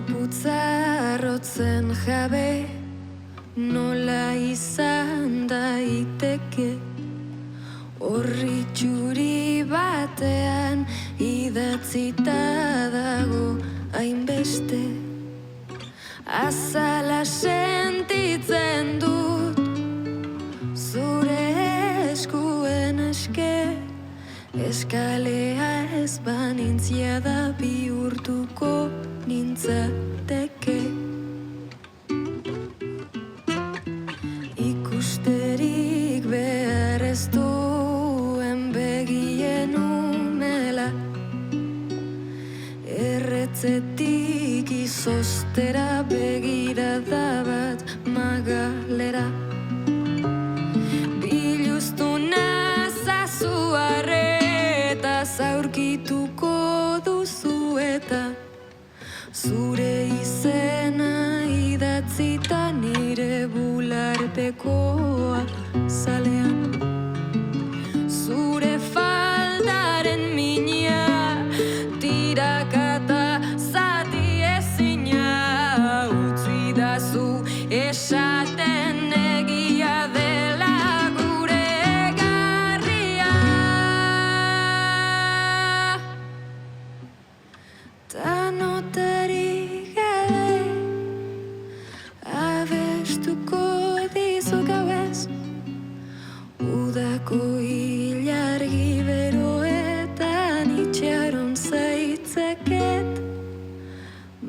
Gorputzarrotzen jabe, nola izan daiteke. Horri txuri batean idatzita dago hainbeste. Azala sentitzen dut zure eskuen eske. Eskalea ez banintzia da bihurtuko nintzateke. Ikusterik behar ez duen begien umela, erretzetik izostera begirada bat magalera. Biluztu nazazu arreta zaurkituko duzu eta zure izena idatzita nire bularpekoa zalean. Zure faldaren mina tirakata zati ezina utzi dazu esaten egia dela gure garria. Ta notarik gabe abestuko dizu gauez, udako ilargi beroetan itxaron zaitzaket,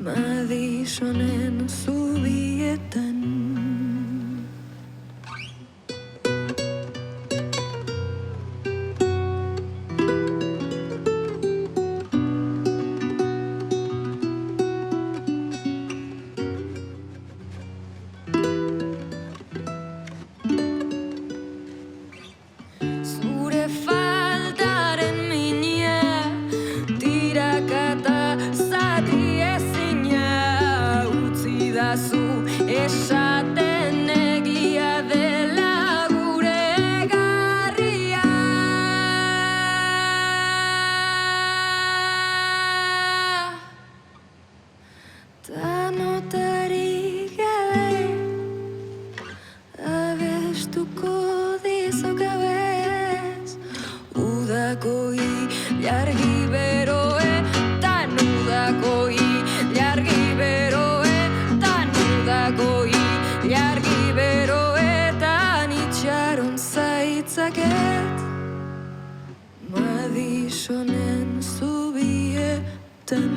Madisonen zubietan. Zure faldaren mina tirakata zati ezina utzi dazu esaten egia dela gure garria. Ta notarik gabe abestuko dizu gauez, udako ilargi beroetan, udako ilargi beroetan, udako ilargi beroetan itxaron zaitzaket, Madisonen zubietan.